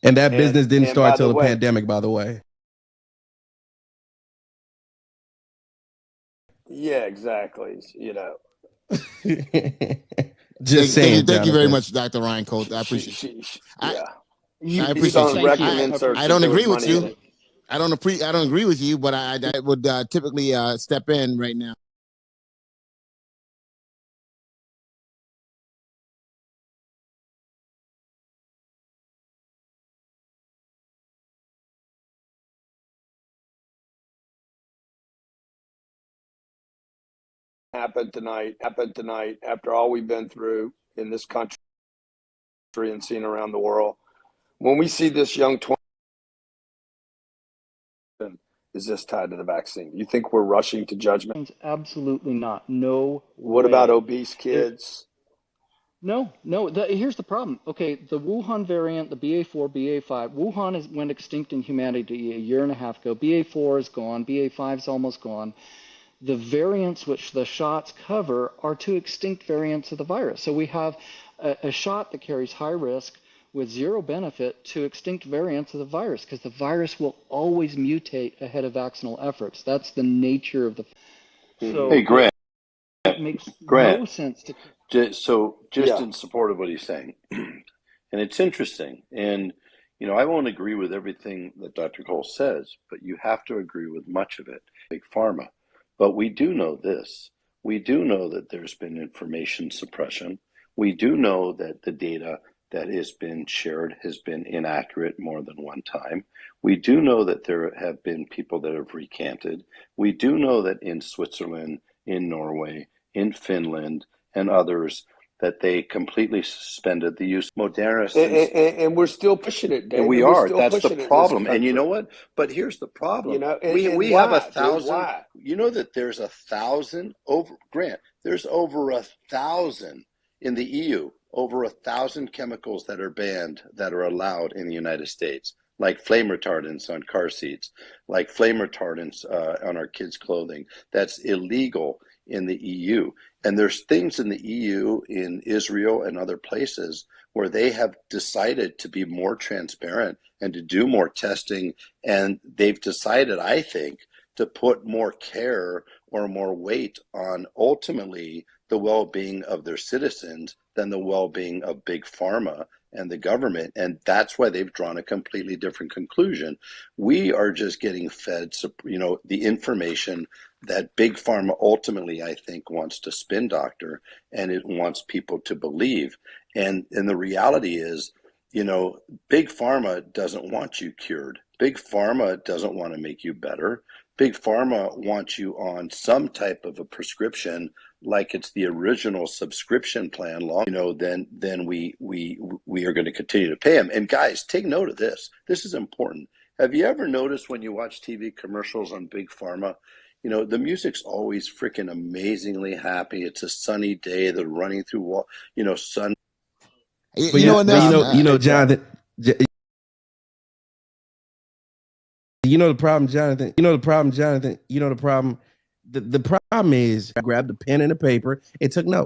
And that business didn't And by start till the the way, pandemic, by the way. yeah, exactly. You know, Just saying, Thank you very Jonathan. much, Dr. Ryan Colt. I appreciate you. I yeah. I She's appreciate on you. Thank record you. and inserts I that don't there was agree with money in you. it. I don't agree with you, but I would typically step in right now. Happened tonight after all we've been through in this country and seen around the world. When we see this young 20, is this tied to the vaccine? You think we're rushing to judgment? Absolutely not. No What about way. obese It, kids? no, no. Here's the problem. Okay, the Wuhan variant, the BA4, BA5, went extinct in humanity a year and a half ago. BA4 is gone. BA5 is almost gone. The variants which the shots cover are two extinct variants of the virus. So we have a shot that carries high risk with zero benefit to extinct variants of the virus because the virus will always mutate ahead of vaccinal efforts. That's the nature of the. Hey, So Grant, it makes Grant, no sense to. just Yeah. in support of what he's saying, and it's interesting, and I won't agree with everything that Dr. Cole says, but you have to agree with much of it. Big pharma. But we do know this. We do know that there's been information suppression. We do know that the data that has been shared has been inaccurate more than one time. We do know that there have been people that have recanted. We do know that in Switzerland, in Norway, in Finland, and others, that they completely suspended the use of Moderna since, And we're still pushing it, and David. we We're are. still That's the pushing it in this problem. And you know country. what? But here's the You problem. know, We and have why, dude? 1,000. Why? You know that there's 1,000 over Grant. There's over 1,000 in the EU. Over 1,000 chemicals that are banned that are allowed in the United States, like flame retardants on car seats, like flame retardants on our kids' clothing. That's illegal in the EU. And there's things in the EU, in Israel, and other places where they have decided to be more transparent and to do more testing. And they've decided, I think, to put more care or more weight on ultimately the well being of their citizens than the well being of big pharma and the government. And that's why they've drawn a completely different conclusion. We are just getting fed, the information that big pharma ultimately, I think, wants to spin doctor, and it wants people to believe. And the reality is, big pharma doesn't want you cured. Big pharma doesn't want to make you better. Big pharma wants you on some type of a prescription, like it's the original subscription plan. Then we are going to continue to pay them. And guys, take note of this. This is important. Have you ever noticed when you watch TV commercials on big pharma? The music's always freaking amazingly happy. It's a sunny day. They're running through, sun. But You know what, Nelson? Jonathan. You know the problem, Jonathan. You know the problem, Jonathan. You know the problem. The problem is I grabbed a pen and a paper and took notes.